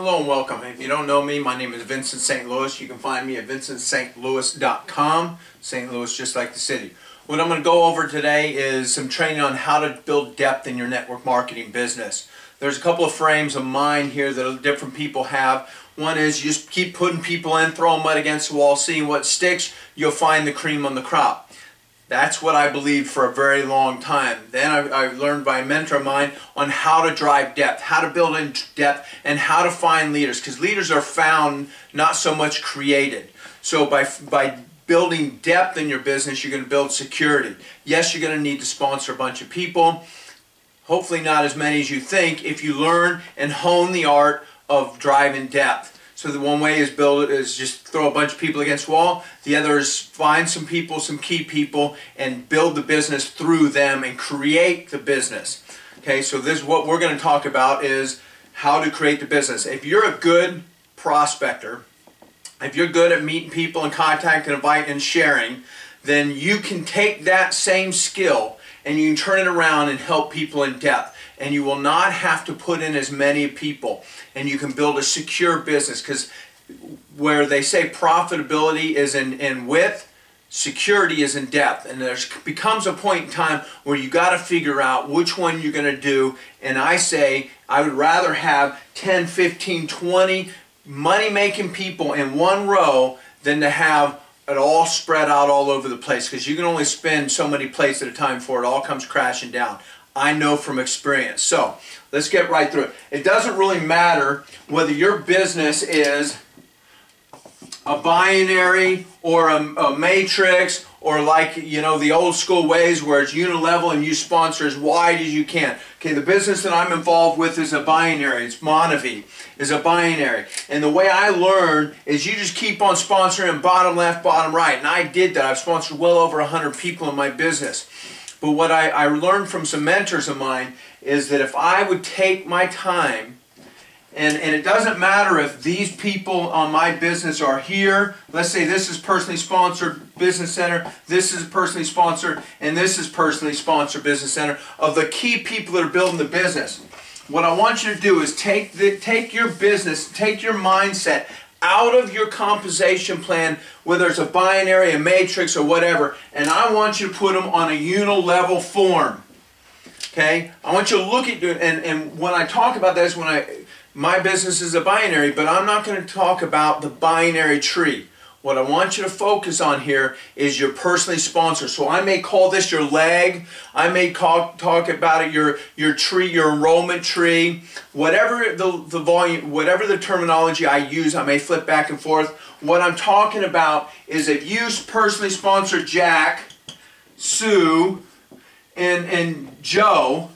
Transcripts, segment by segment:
Hello and welcome. If you don't know me, my name is Vincent St. Louis. You can find me at vincentstlouis.com. St. Louis just like the city. What I'm going to go over today is some training on how to build depth in your network marketing business. There's a couple of frames of mine here that different people have. One is you just keep putting people in, throwing mud against the wall, seeing what sticks, you'll find the cream on the crop. That's what I believed for a very long time. Then I learned by a mentor of mine on how to drive depth, how to build in depth, and how to find leaders. Because leaders are found, not so much created. So by building depth in your business, you're going to build security. Yes, you're going to need to sponsor a bunch of people. Hopefully not as many as you think if you learn and hone the art of driving depth. So the one way is just throw a bunch of people against the wall. The other is find some people, some key people, and build the business through them and create the business. Okay, so this is what we're going to talk about, is how to create the business. If you're a good prospector, if you're good at meeting people and contacting, inviting, and sharing, then you can take that same skill and you can turn it around and help people in depth. And you will not have to put in as many people, and you can build a secure business, because where they say profitability is in width, security is in depth, and there becomes a point in time where you got to figure out which one you're going to do. And I say I would rather have 10, 15, 20 money-making people in one row than to have it all spread out all over the place, because you can only spin so many plates at a time before it all comes crashing down. I know from experience. So let's get right through it. It doesn't really matter whether your business is a binary or a matrix, or like, you know, the old school ways where it's unilevel and you sponsor as wide as you can. Okay, the business that I'm involved with is a binary. It's Monavie is a binary. And the way I learned is you just keep on sponsoring bottom left, bottom right. And I did that. I've sponsored well over 100 people in my business. But what I learned from some mentors of mine is that if I would take my time, and it doesn't matter if these people on my business are here, let's say this is personally sponsored business center, this is personally sponsored, and this is personally sponsored business center, of the key people that are building the business. What I want you to do is take your business, take your mindset out of your compensation plan, whether it's a binary, a matrix, or whatever, and I want you to put them on a unilevel form. Okay? I want you to look at it, and when I talk about this, my business is a binary, but I'm not going to talk about the binary tree. What I want you to focus on here is your personally sponsored. So I may call this your leg. I may talk about it your tree, your enrollment tree. Whatever the volume, whatever the terminology I use, I may flip back and forth. What I'm talking about is if you personally sponsor Jack, Sue, and Joe,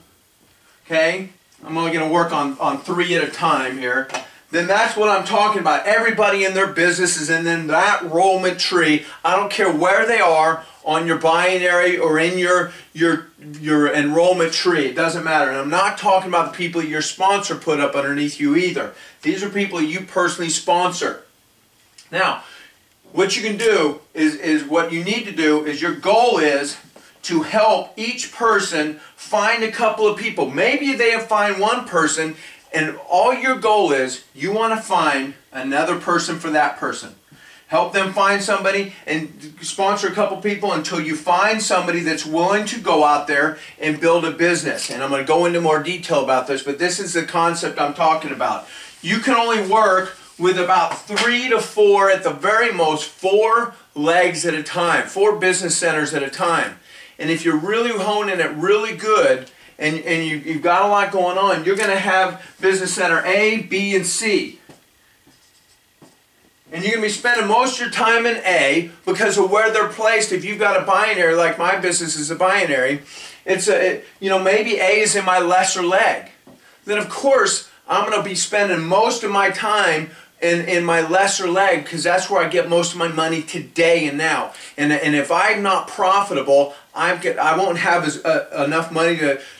okay? I'm only going to work on 3 at a time here. Then that's what I'm talking about. Everybody in their business is in that enrollment tree. I don't care where they are on your binary or in your enrollment tree. It doesn't matter. And I'm not talking about the people your sponsor put up underneath you either. These are people you personally sponsor. Now, what you can do is what you need to do is your goal is to help each person find a couple of people. Maybe they find one person, and all your goal is you want to find another person for that person. Help them find somebody and sponsor a couple people until you find somebody that's willing to go out there and build a business. And I'm going to go into more detail about this, but this is the concept I'm talking about. You can only work with about 3 to 4, at the very most 4 legs at a time, 4 business centers at a time. And if you're really honing it really good, and you've got a lot going on, you're going to have business center A, B, and C. And you're going to be spending most of your time in A because of where they're placed. If you've got a binary, like my business is a binary, maybe A is in my lesser leg. Then of course, I'm going to be spending most of my time in my lesser leg, because that's where I get most of my money today and now. And if I'm not profitable, I won't have enough money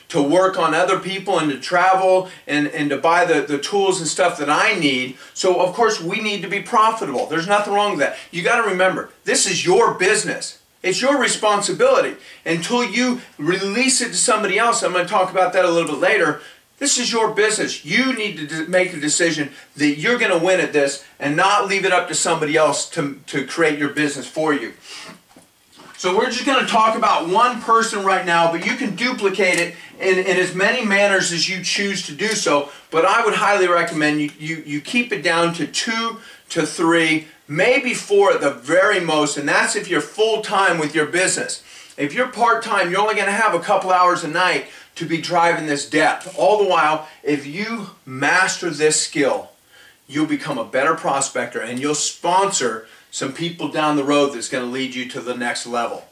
to work on other people and to travel and to buy the tools and stuff that I need. So of course we need to be profitable. There's nothing wrong with that. You got to remember, this is your business. It's your responsibility. Until you release it to somebody else, I'm going to talk about that a little bit later, This is your business. You need to make a decision that you're going to win at this and not leave it up to somebody else to create your business for you. So we're just going to talk about one person right now, but you can duplicate it in as many manners as you choose to do so. But I would highly recommend you keep it down to 2 to 3, maybe 4 at the very most, and that's if you're full-time with your business. If you're part-time, you're only going to have a couple hours a night to be driving this depth. All the while, if you master this skill, you'll become a better prospector and you'll sponsor some people down the road that's going to lead you to the next level.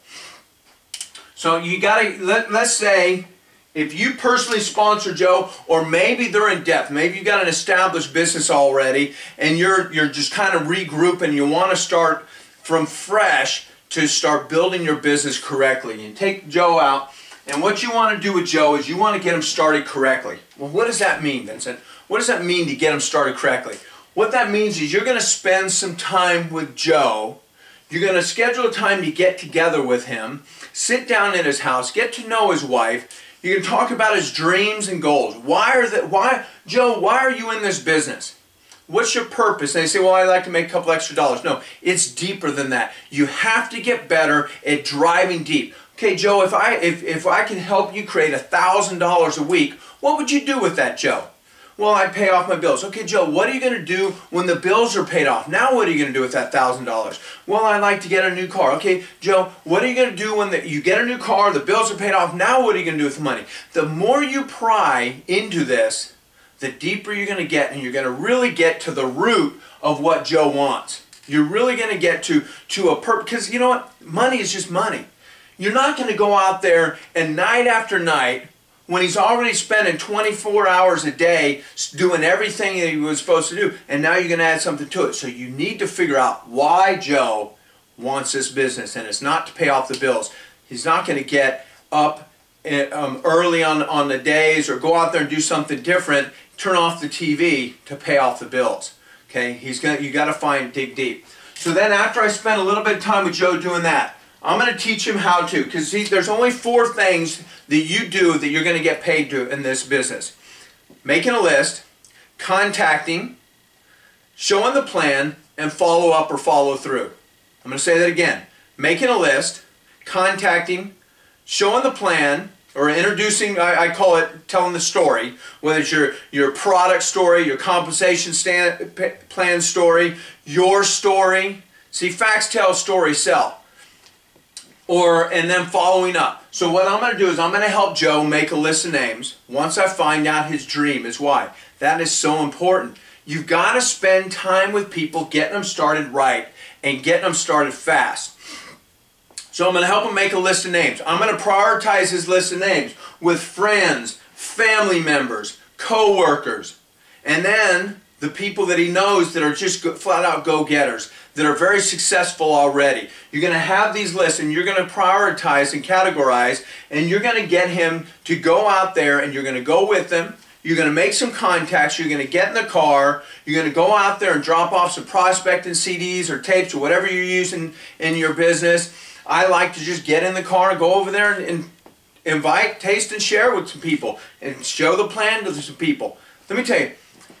So you got to, let's say, if you personally sponsor Joe, or maybe they're in depth, maybe you've got an established business already and you're just kind of regrouping, you want to start from fresh to start building your business correctly. You take Joe out, and what you want to do with Joe is you want to get him started correctly. Well, what does that mean, Vincent? What does that mean to get him started correctly? What that means is you're going to spend some time with Joe. You're going to schedule a time to get together with him, sit down at his house, get to know his wife. You can talk about his dreams and goals. Joe, why are you in this business? What's your purpose? And they say, well, I'd like to make a couple extra dollars. No, it's deeper than that. You have to get better at driving deep. Okay, Joe, if I can help you create $1,000 a week, what would you do with that, Joe? Well, I pay off my bills. Okay, Joe, what are you going to do when the bills are paid off? Now what are you going to do with that $1,000? Well, I'd like to get a new car. Okay, Joe, what are you going to do when you get a new car, the bills are paid off? Now what are you going to do with the money? The more you pry into this, the deeper you're going to get, and you're going to really get to the root of what Joe wants. You're really going to get to a purpose, because you know what? Money is just money. You're not going to go out there and night after night, when he's already spending 24 hours a day doing everything that he was supposed to do, and now you're going to add something to it. So you need to figure out why Joe wants this business, and it's not to pay off the bills. He's not going to get up early on the days or go out there and do something different, turn off the TV to pay off the bills. Okay, you got to dig deep. So then after I spend a little bit of time with Joe doing that, I'm going to teach him how to, because there's only 4 things that you do that you're going to get paid to in this business. Making a list, contacting, showing the plan, and follow up or follow through. I'm going to say that again. Making a list, contacting, showing the plan, or introducing, I call it telling the story, whether it's your product story, your compensation plan story, your story. See, facts tell, stories sell. And then following up. So what I'm going to do is I'm going to help Joe make a list of names once I find out his dream is why. That is so important. You've got to spend time with people, getting them started right and getting them started fast. So I'm going to help him make a list of names. I'm going to prioritize his list of names with friends, family members, co-workers, and then the people that he knows that are just flat out go-getters, that are very successful already. You're going to have these lists and you're going to prioritize and categorize, and you're going to get him to go out there and you're going to go with him. You're going to make some contacts. You're going to get in the car. You're going to go out there and drop off some prospecting CDs or tapes or whatever you're using in your business. I like to just get in the car and go over there and invite, taste, and share with some people and show the plan to some people. Let me tell you,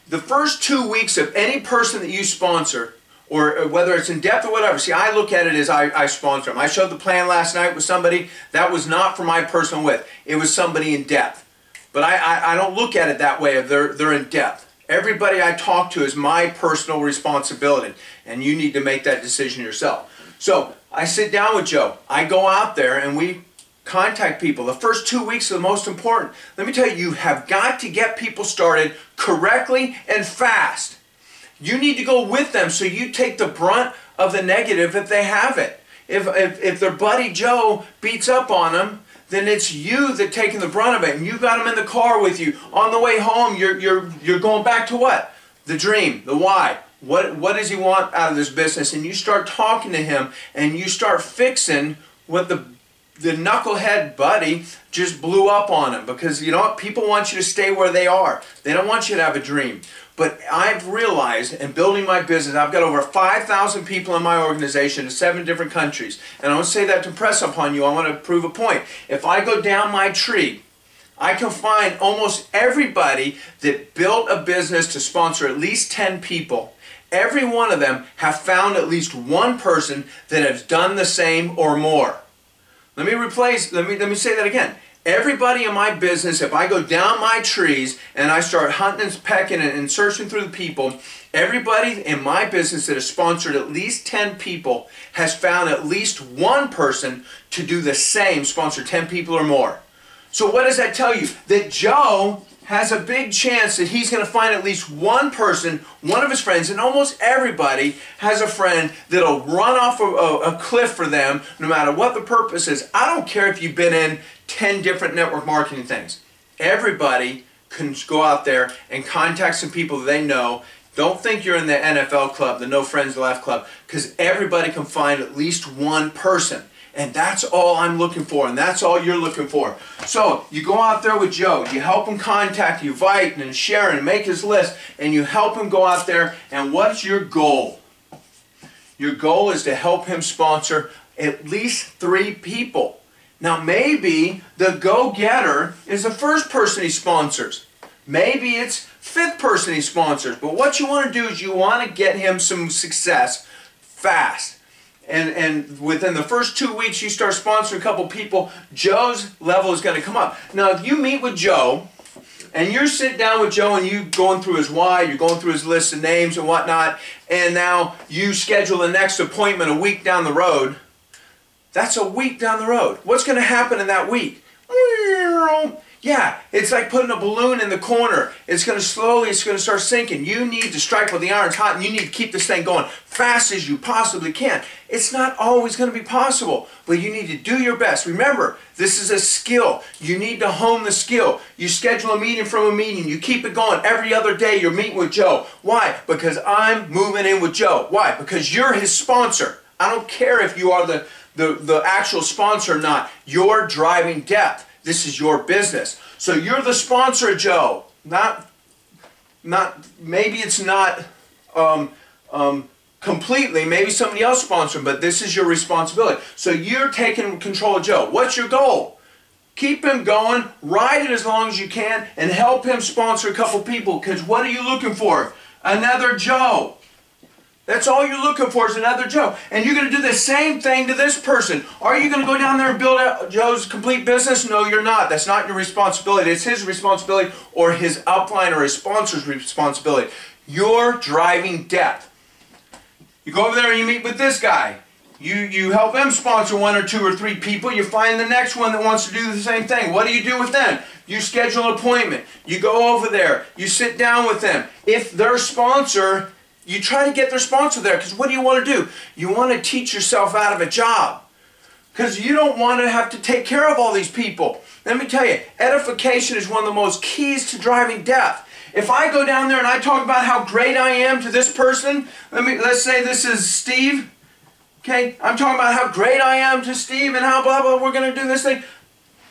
the first 2 weeks of any person that you sponsor, or whether it's in depth or whatever, see, I look at it as I sponsor them. I showed the plan last night with somebody. That was not for my personal width. It was somebody in depth. But I don't look at it that way. They're in depth. Everybody I talk to is my personal responsibility, and you need to make that decision yourself. So I sit down with Joe. I go out there and we contact people. The first 2 weeks are the most important. Let me tell you, you have got to get people started correctly and fast. You need to go with them so you take the brunt of the negative if they have it. If their buddy Joe beats up on them, then it's you that taking the brunt of it, and you got him in the car with you. On the way home, you're going back to what? The dream, the why. What does he want out of this business? And you start talking to him, and you start fixing what the knucklehead buddy just blew up on him. Because you know what? People want you to stay where they are. They don't want you to have a dream. But I've realized in building my business, I've got over 5,000 people in my organization in 7 different countries. And I don't say that to impress upon you. I want to prove a point. If I go down my tree, I can find almost everybody that built a business to sponsor at least 10 people. Every one of them have found at least one person that has done the same or more. Let me say that again. Everybody in my business, if I go down my trees and I start hunting and pecking and searching through the people, everybody in my business that has sponsored at least 10 people has found at least one person to do the same, sponsor 10 people or more. So what does that tell you? That Joe has a big chance that he's going to find at least one person, one of his friends, and almost everybody has a friend that'll run off a cliff for them no matter what the purpose is. I don't care if you've been in 10 different network marketing things. Everybody can go out there and contact some people that they know. Don't think you're in the NFL club, the No Friends Left club, because everybody can find at least one person. And that's all I'm looking for, and that's all you're looking for. So you go out there with Joe, you help him contact, you invite and share and make his list, and you help him go out there, and what's your goal? Your goal is to help him sponsor at least 3 people. Now maybe the go-getter is the first person he sponsors. Maybe it's 5th person he sponsors. But what you want to do is you want to get him some success fast. And within the first 2 weeks you start sponsoring a couple people, Joe's level is going to come up. Now if you meet with Joe and you're sitting down with Joe and you're going through his why, you're going through his list of names and whatnot, and now you schedule the next appointment a week down the road, that's a week down the road. What's going to happen in that week? Yeah, it's like putting a balloon in the corner. It's going to start sinking. You need to strike while the iron's hot, and you need to keep this thing going fast as you possibly can. It's not always going to be possible, but you need to do your best. Remember, this is a skill. You need to hone the skill. You schedule a meeting from a meeting. You keep it going. Every other day you're meeting with Joe. Why? Because I'm moving in with Joe. Why? Because you're his sponsor. I don't care if you are the actual sponsor or not. You're driving depth. This is your business. So you're the sponsor, Joe. Maybe it's not completely. Maybe somebody else sponsors him, but this is your responsibility. So you're taking control of Joe. What's your goal? Keep him going, ride it as long as you can, and help him sponsor a couple people. Because what are you looking for? Another Joe. That's all you're looking for is another Joe. And you're going to do the same thing to this person. Are you going to go down there and build out Joe's complete business? No, you're not. That's not your responsibility. It's his responsibility or his upline or his sponsor's responsibility. You're driving depth. You go over there and you meet with this guy. You help him sponsor 1 or 2 or 3 people. You find the next one that wants to do the same thing. What do you do with them? You schedule an appointment. You go over there. You sit down with them. If their sponsor... You try to get their sponsor there, because what do you want to do? You want to teach yourself out of a job, because you don't want to have to take care of all these people. Let me tell you, edification is one of the most keys to driving depth. If I go down there and I talk about how great I am to this person, let's say this is Steve, okay? I'm talking about how great I am to Steve and how blah blah we're going to do this thing.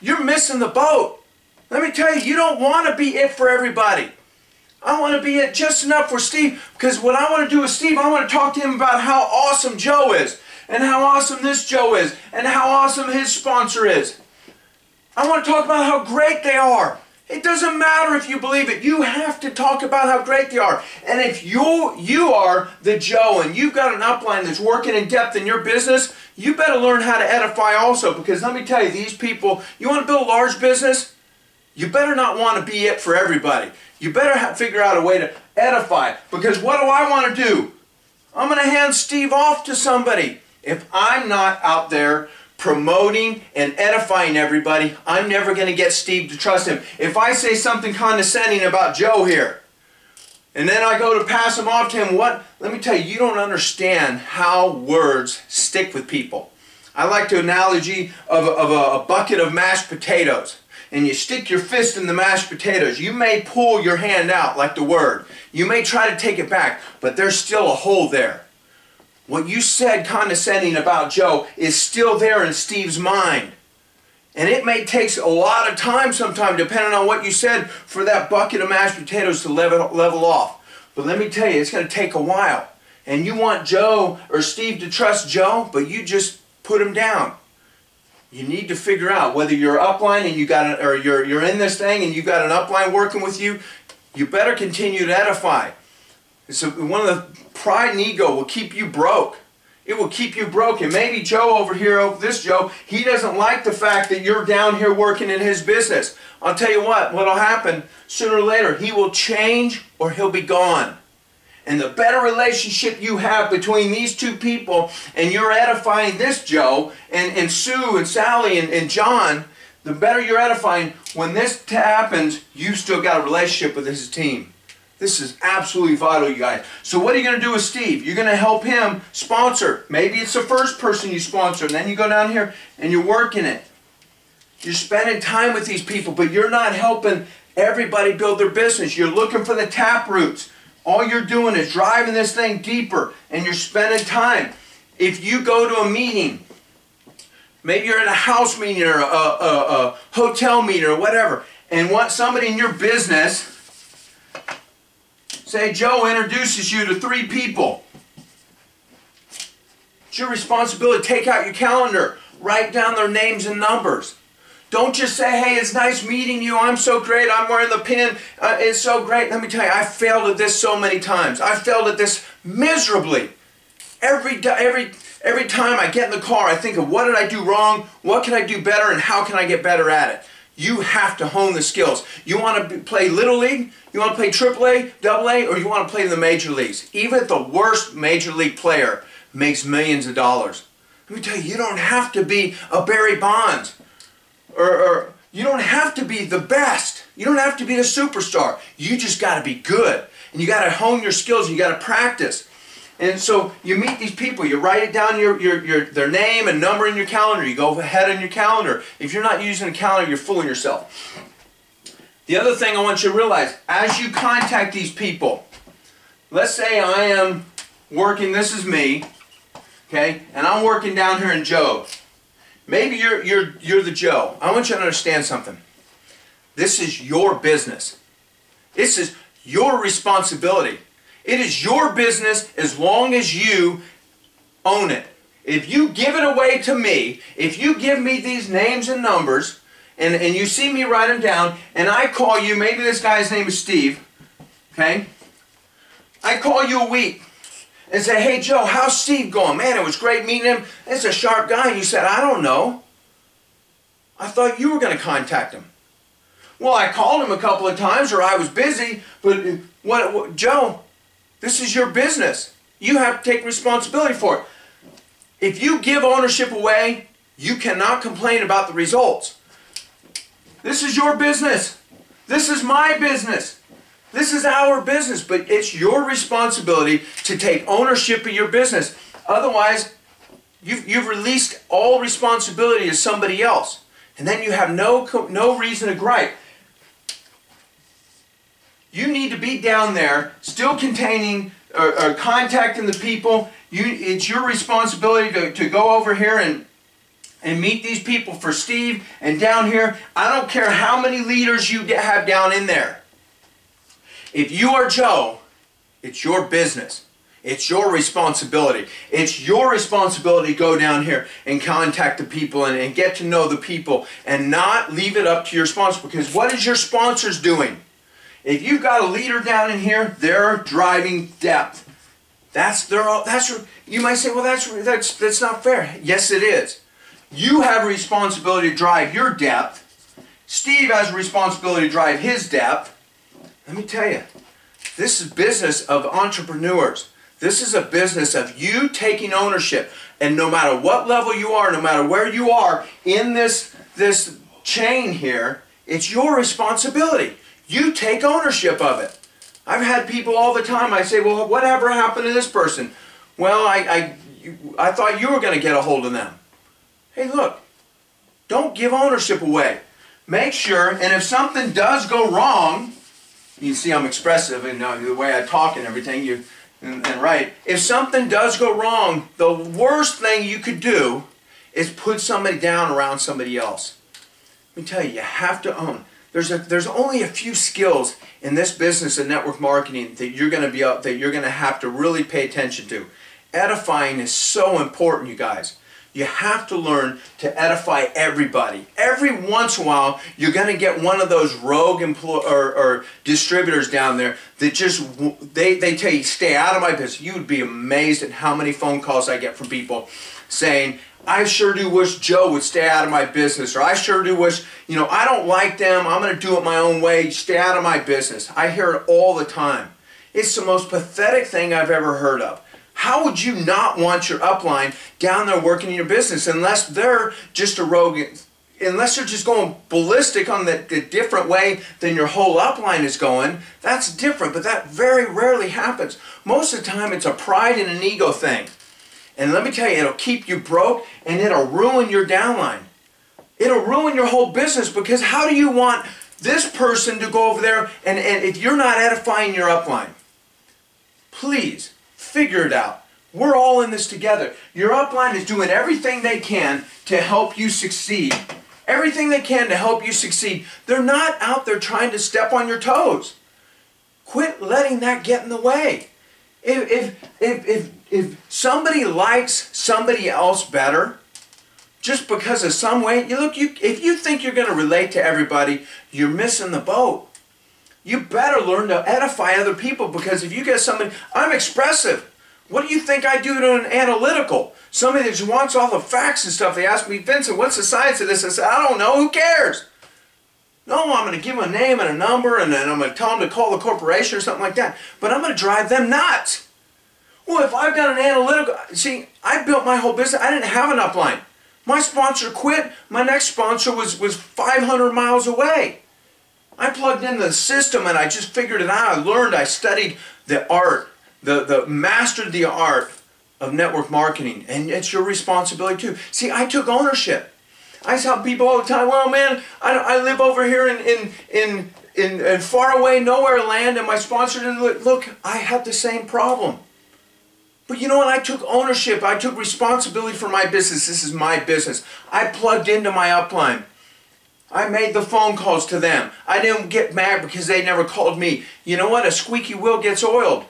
You're missing the boat. Let me tell you, you don't want to be it for everybody. I want to be it just enough for Steve, because what I want to do with Steve, I want to talk to him about how awesome Joe is, and how awesome this Joe is, and how awesome his sponsor is. I want to talk about how great they are. It doesn't matter if you believe it. You have to talk about how great they are. And if you are the Joe and you've got an upline that's working in depth in your business, you better learn how to edify also, because let me tell you, these people, you want to build a large business? You better not want to be it for everybody. You better figure out a way to edify. Because what do I want to do? I'm going to hand Steve off to somebody. If I'm not out there promoting and edifying everybody, I'm never going to get Steve to trust him. If I say something condescending about Joe here, and then I go to pass him off to him, let me tell you, you don't understand how words stick with people. I like the analogy of a bucket of mashed potatoes. And you stick your fist in the mashed potatoes. You may pull your hand out like the word. You may try to take it back, but there's still a hole there. What you said condescending about Joe is still there in Steve's mind. And it may take a lot of time sometimes, depending on what you said, for that bucket of mashed potatoes to level off. But let me tell you, it's going to take a while. And you want Joe or Steve to trust Joe, but you just put him down. You need to figure out whether you're upline and you got or you're in this thing and you got an upline working with you. You better continue to edify. So one of the pride and ego will keep you broke. It will keep you broken. Maybe Joe over here, this Joe, he doesn't like the fact that you're down here working in his business. I'll tell you what'll happen sooner or later, he will change or he'll be gone. And the better relationship you have between these two people, and you're edifying this Joe, and Sue, and Sally, and John, the better you're edifying, when this happens, you've still got a relationship with his team. This is absolutely vital, you guys. So what are you going to do with Steve? You're going to help him sponsor. Maybe it's the first person you sponsor, and then you go down here and you're working it. You're spending time with these people, but you're not helping everybody build their business. You're looking for the tap roots. All you're doing is driving this thing deeper, and you're spending time. If you go to a meeting, maybe you're at a house meeting or a hotel meeting or whatever, and want somebody in your business, say Joe introduces you to 3 people. It's your responsibility to take out your calendar, write down their names and numbers. Don't just say, hey, it's nice meeting you, I'm so great, I'm wearing the pin, it's so great. Let me tell you, I failed at this so many times. I failed at this miserably. Every time I get in the car, I think of what did I do wrong, what can I do better, and how can I get better at it. You have to hone the skills. You want to play Little League, you want to play AAA, AA, or you want to play in the major leagues. Even the worst major league player makes millions of dollars. Let me tell you, you don't have to be a Barry Bonds. Or you don't have to be the best. You don't have to be the superstar. You just got to be good. And you got to hone your skills. And you got to practice. And so you meet these people. You write it down their name and number in your calendar. You go ahead in your calendar. If you're not using a calendar, you're fooling yourself. The other thing I want you to realize, as you contact these people, let's say I am working, this is me, okay, and I'm working down here in Joe. Maybe you're the Joe. I want you to understand something. This is your business. This is your responsibility. It is your business as long as you own it. If you give it away to me, if you give me these names and numbers, and you see me write them down, and I call you, maybe this guy's name is Steve, okay? I call you a week and say, hey Joe, how's Steve going? Man, it was great meeting him. It's a sharp guy. And you said, I don't know. I thought you were going to contact him. Well, I called him a couple of times, or I was busy, but Joe, this is your business. You have to take responsibility for it. If you give ownership away, you cannot complain about the results. This is your business. This is my business. This is our business, but it's your responsibility to take ownership of your business. Otherwise, you've released all responsibility to somebody else. And then you have no reason to gripe. You need to be down there, still containing or contacting the people. It's your responsibility to go over here and meet these people for Steve. And down here, I don't care how many leaders you have down in there. If you are Joe, it's your business. It's your responsibility. It's your responsibility to go down here and contact the people and get to know the people and not leave it up to your sponsor. Because what is your sponsors doing? If you've got a leader down in here, they're driving depth. You might say, well, that's not fair. Yes, it is. You have a responsibility to drive your depth. Steve has a responsibility to drive his depth. Let me tell you, this is business of entrepreneurs. This is a business of you taking ownership. And no matter what level you are, no matter where you are in this chain here, it's your responsibility. You take ownership of it. I've had people all the time, I say, well, whatever happened to this person? Well, I thought you were going to get a hold of them. Hey, look, don't give ownership away. Make sure, and if something does go wrong, you see I'm expressive in the way I talk and everything, and right. If something does go wrong, the worst thing you could do is put somebody down around somebody else. Let me tell you, you have to own. There's only a few skills in this business of network marketing that you're going to have to really pay attention to. Edifying is so important, you guys. You have to learn to edify everybody. Every once in a while, you're going to get one of those rogue or distributors down there that just, they tell you, stay out of my business. You would be amazed at how many phone calls I get from people saying, I sure do wish Joe would stay out of my business, or I sure do wish, you know, I don't like them, I'm going to do it my own way, stay out of my business. I hear it all the time. It's the most pathetic thing I've ever heard of. How would you not want your upline down there working in your business unless they're just a rogue, unless they're just going ballistic on the different way than your whole upline is going? That's different, but that very rarely happens. Most of the time it's a pride and an ego thing. And let me tell you, it'll keep you broke and it'll ruin your downline. It'll ruin your whole business, because how do you want this person to go over there and if you're not edifying your upline? Please. Figure it out. We're all in this together. Your upline is doing everything they can to help you succeed. Everything they can to help you succeed. They're not out there trying to step on your toes. Quit letting that get in the way. If somebody likes somebody else better, just because of some way, if you think you're going to relate to everybody, you're missing the boat. You better learn to edify other people, because if you get somebody, I'm expressive. What do you think I do to an analytical? Somebody that just wants all the facts and stuff. They ask me, Vincent, what's the science of this? I said, I don't know, who cares? No, I'm going to give them a name and a number, and then I'm going to tell them to call the corporation or something like that. But I'm going to drive them nuts. Well, if I've got an analytical, see, I built my whole business. I didn't have an upline. My sponsor quit. My next sponsor was 500 miles away. I plugged in the system and I just figured it out. I learned, I studied the art, mastered the art of network marketing, and it's your responsibility too. See, I took ownership. I tell people all the time, well, man, I live over here in far away nowhere land, and my sponsor didn't look, I had the same problem. But you know what? I took ownership. I took responsibility for my business. This is my business. I plugged into my upline. I made the phone calls to them. I didn't get mad because they never called me. You know what? A squeaky wheel gets oiled.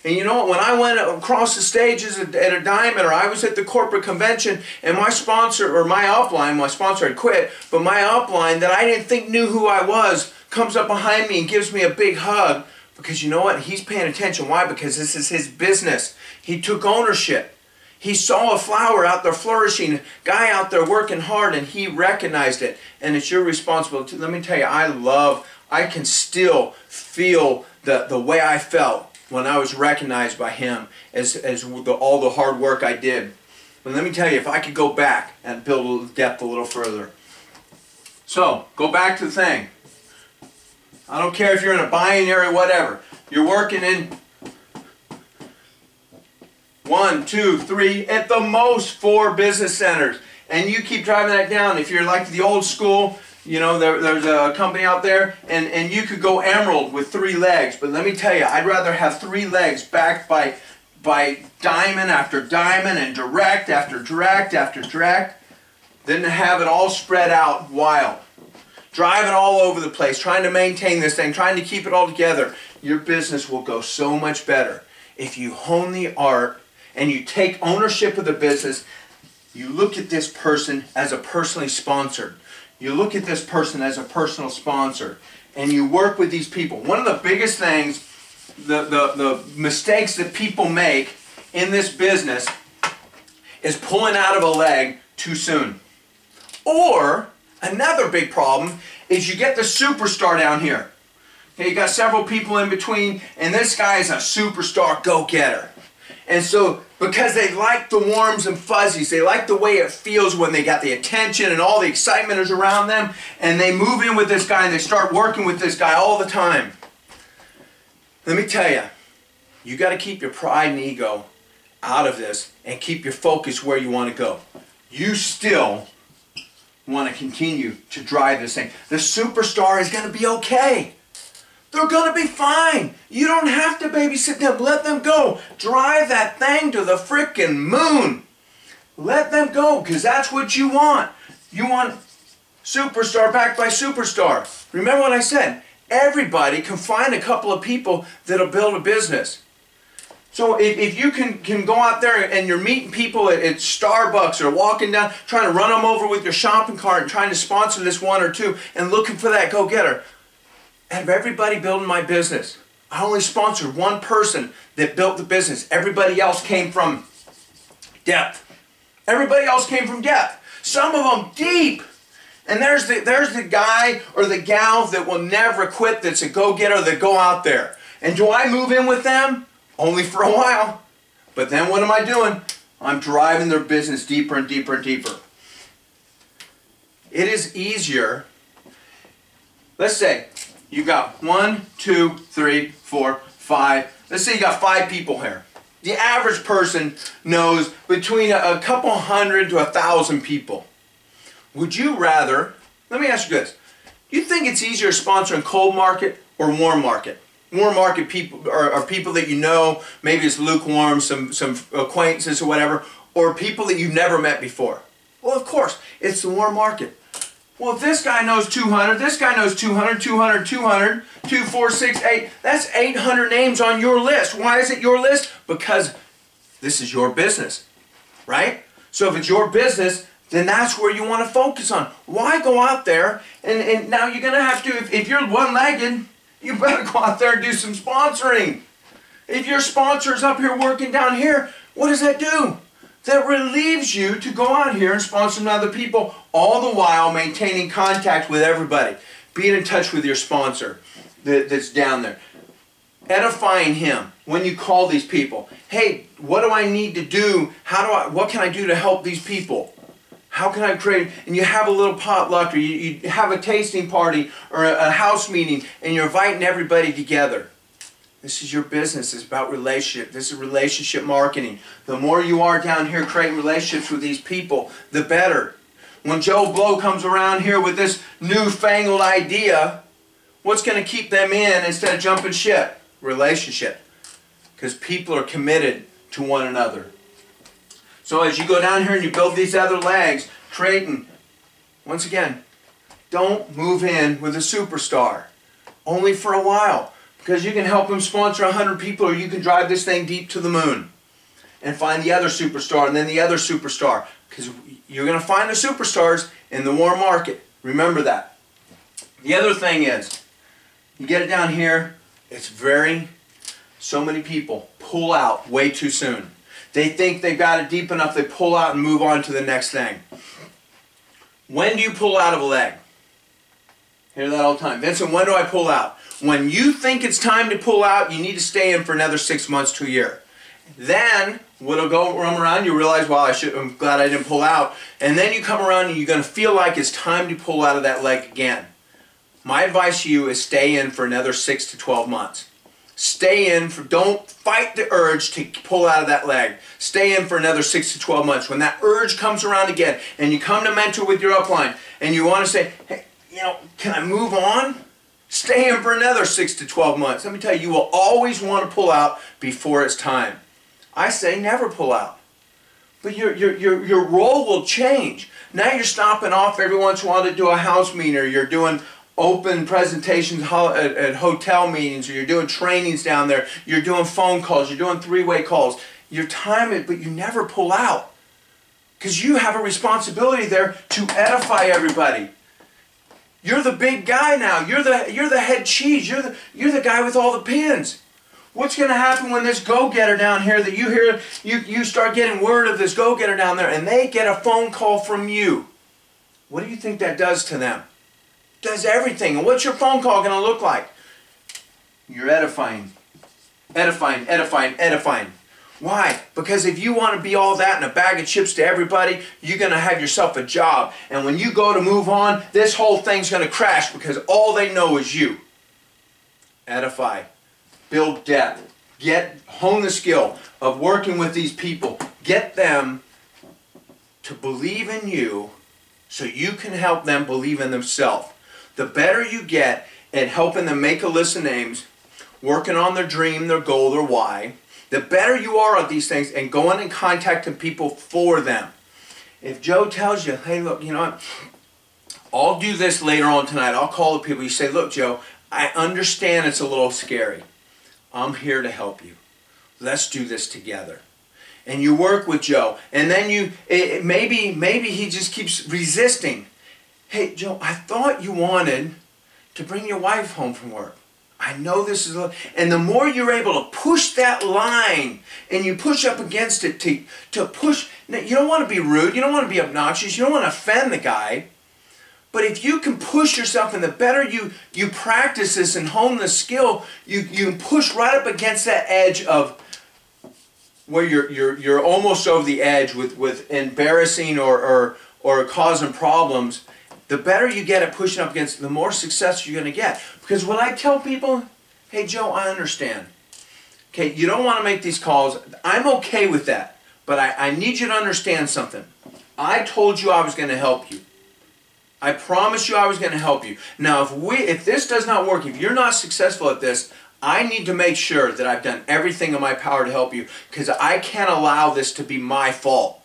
And you know what? When I went across the stages at a Diamond, or I was at the corporate convention, and my sponsor, or my upline, my sponsor had quit, but my upline that I didn't think knew who I was, comes up behind me and gives me a big hug. Because you know what? He's paying attention. Why? Because this is his business. He took ownership. He saw a flower out there flourishing, a guy out there working hard, and he recognized it. And it's your responsibility. Let me tell you, I can still feel the way I felt when I was recognized by him as all the hard work I did. But let me tell you, if I could go back and build a little depth a little further. So, go back to the thing. I don't care if you're in a binary, whatever. You're working in 1, 2, 3, at the most 4 business centers. And you keep driving that down. If you're like the old school, you know, there's a company out there, and you could go emerald with 3 legs. But let me tell you, I'd rather have 3 legs backed by diamond after diamond and direct after direct after direct than to have it all spread out wild. Driving all over the place, trying to maintain this thing, trying to keep it all together. Your business will go so much better if you hone the art and you take ownership of the business. You look at this person as a personally sponsored. You look at this person as a personal sponsor, and you work with these people. One of the biggest things, the mistakes that people make in this business is pulling out of a leg too soon. Or another big problem is you get the superstar down here. Okay, you got several people in between, and this guy is a superstar go-getter. And so, because they like the warms and fuzzies, they like the way it feels when they got the attention and all the excitement is around them, and they move in with this guy and they start working with this guy all the time. Let me tell you, you got to keep your pride and ego out of this and keep your focus where you want to go. You still want to continue to drive this thing. The superstar is going to be okay. They're going to be fine. You don't have to babysit them. Let them go. Drive that thing to the frickin' moon. Let them go, because that's what you want. You want superstar backed by superstar. Remember what I said. Everybody can find a couple of people that'll build a business. So if you can go out there and you're meeting people at Starbucks or walking down, trying to run them over with your shopping cart and trying to sponsor this one or two and looking for that go-getter. Out of everybody building my business, I only sponsored one person that built the business. Everybody else came from depth. Everybody else came from depth. Some of them deep. And there's the guy or the gal that will never quit, that's a go-getter, that go out there. And do I move in with them? Only for a while. But then what am I doing? I'm driving their business deeper and deeper and deeper. It is easier. Let's say you got 1, 2, 3, 4, 5. Let's say you got 5 people here. The average person knows between a couple hundred to 1,000 people. Would you rather, let me ask you this, do you think it's easier sponsoring cold market or warm market? Warm market people are people that you know, maybe it's lukewarm, some acquaintances or whatever, or people that you've never met before. Well, of course, it's the warm market. Well, if this guy knows 200, this guy knows 200, 200, 200, 2, 4, 6, 8, that's 800 names on your list. Why is it your list? Because this is your business, right? So if it's your business, then that's where you want to focus on. Why go out there and now you're going to have to, if you're one-legged, you better go out there and do some sponsoring. If your sponsor's up here working down here, what does that do? That relieves you to go out here and sponsor other people, all the while maintaining contact with everybody. Being in touch with your sponsor that's down there. Edifying him when you call these people. Hey, what do I need to do? What can I do to help these people? How can I create, and you have a little potluck, or you have a tasting party or a house meeting, and you're inviting everybody together. This is your business. It's about relationship. This is relationship marketing. The more you are down here creating relationships with these people, the better. When Joe Blow comes around here with this newfangled idea, what's going to keep them in instead of jumping ship? Relationship. Because people are committed to one another. So as you go down here and you build these other legs, creating, once again, don't move in with a superstar. Only for a while. Because you can help them sponsor 100 people, or you can drive this thing deep to the moon. And find the other superstar, and then the other superstar. Because you're going to find the superstars in the warm market. Remember that. The other thing is, you get it down here, it's so many people pull out way too soon. They think they've got it deep enough, they pull out and move on to the next thing. When do you pull out of a leg? Hear that all the time. Vincent, when do I pull out? When you think it's time to pull out, you need to stay in for another 6 months to a year. Then, what'll go around, you realize, well, I'm glad I didn't pull out. And then you come around and you're going to feel like it's time to pull out of that leg again. My advice to you is stay in for another 6 to 12 months. Stay in, don't fight the urge to pull out of that leg. Stay in for another 6 to 12 months. When that urge comes around again, and you come to mentor with your upline, and you want to say, hey, can I move on? Stay in for another 6 to 12 months. Let me tell you, you will always want to pull out before it's time. I say never pull out. But your role will change. Now you're stopping off every once in a while to do a house meeting, or you're doing open presentations at hotel meetings, or you're doing trainings down there, you're doing phone calls, you're doing three-way calls. You're timing it, but you never pull out. Because you have a responsibility there to edify everybody. You're the big guy now. You're the head cheese. You're the guy with all the pins. What's going to happen when this go-getter down here that you hear, you start getting word of this go-getter down there, and they get a phone call from you? What do you think that does to them? Does everything. And what's your phone call going to look like? You're edifying. Edifying, edifying, edifying. Why? Because if you want to be all that and a bag of chips to everybody, you're going to have yourself a job. And when you go to move on, this whole thing's going to crash because all they know is you. Edify. Build depth. Hone the skill of working with these people. Get them to believe in you so you can help them believe in themselves. The better you get at helping them make a list of names, working on their dream, their goal, their why, the better you are at these things and going and contacting people for them. If Joe tells you, hey, look, you know what, I'll do this later on tonight. I'll call the people. You say, look, Joe, I understand it's a little scary. I'm here to help you. Let's do this together. And you work with Joe, and then maybe he just keeps resisting. Hey, Joe, I thought you wanted to bring your wife home from work. I know this is, and the more you're able to push that line, and you push up against it to push, you don't want to be rude, you don't want to be obnoxious, you don't want to offend the guy, but if you can push yourself, and the better you practice this and hone the skill, you can push right up against that edge of where you're almost over the edge with embarrassing or causing problems. The better you get at pushing up against, the more success you're going to get. Because when I tell people, hey Joe, I understand. Okay, you don't want to make these calls. I'm okay with that. But I need you to understand something. I told you I was going to help you. I promised you I was going to help you. Now, if this does not work, if you're not successful at this, I need to make sure that I've done everything in my power to help you, because I can't allow this to be my fault.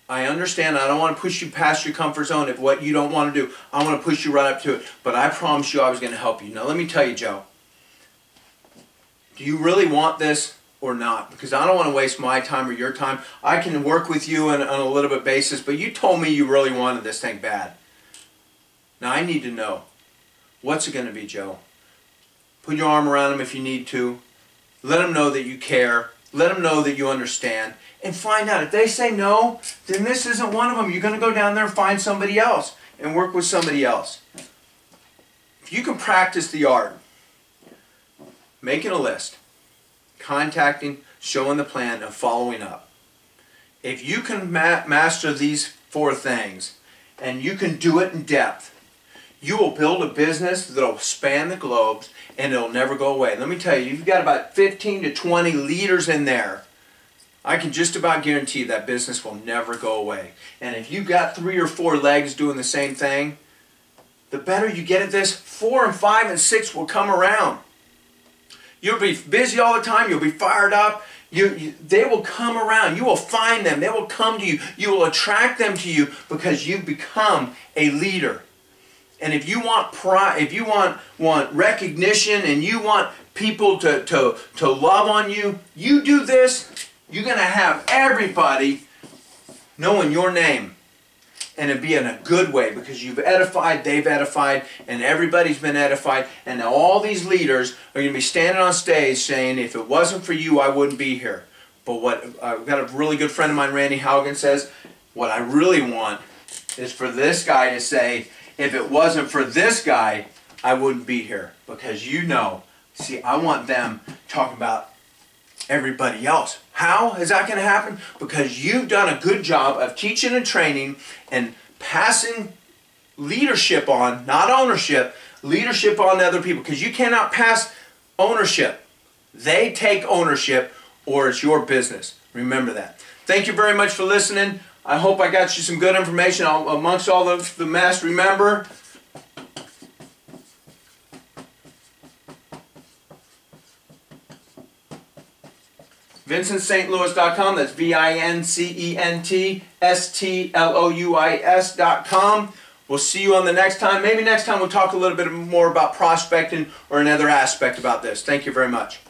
I understand. I don't want to push you past your comfort zone of what you don't want to do. I want to push you right up to it. But I promised you I was going to help you. Now let me tell you, Joe. Do you really want this or not? Because I don't want to waste my time or your time. I can work with you on a little bit basis, but you told me you really wanted this thing bad. Now I need to know. What's it going to be, Joe? Put your arm around them if you need to. Let them know that you care. Let them know that you understand. And find out. If they say no, then this isn't one of them. You're going to go down there and find somebody else and work with somebody else. If you can practice the art, making a list, contacting, showing the plan, and following up. If you can master these 4 things, and you can do it in depth, you will build a business that will span the globe, and it'll never go away. Let me tell you, you've got about 15 to 20 leaders in there. I can just about guarantee that business will never go away. And if you've got 3 or 4 legs doing the same thing, the better you get at this, 4 and 5 and 6 will come around. You'll be busy all the time. You'll be fired up. They will come around. You will find them. They will come to you. You will attract them to you because you've become a leader. And if you want pride, if you want recognition, and you want people to love on you, you do this, you're going to have everybody knowing your name. And it'll be in a good way, because you've edified, they've edified, and everybody's been edified. And now all these leaders are going to be standing on stage saying, if it wasn't for you, I wouldn't be here. But what I've got a really good friend of mine, Randy Haugen, says, what I really want is for this guy to say, if it wasn't for this guy, I wouldn't be here. Because you know, see, I want them talking about everybody else. How is that going to happen? Because you've done a good job of teaching and training and passing leadership on, not ownership, leadership on to other people. Because you cannot pass ownership. They take ownership, or it's your business. Remember that. Thank you very much for listening. I hope I got you some good information amongst all of the mess. Remember, VincentSt.Louis.com. That's VincentStLouis.com. We'll see you on the next time. Maybe next time we'll talk a little bit more about prospecting or another aspect about this. Thank you very much.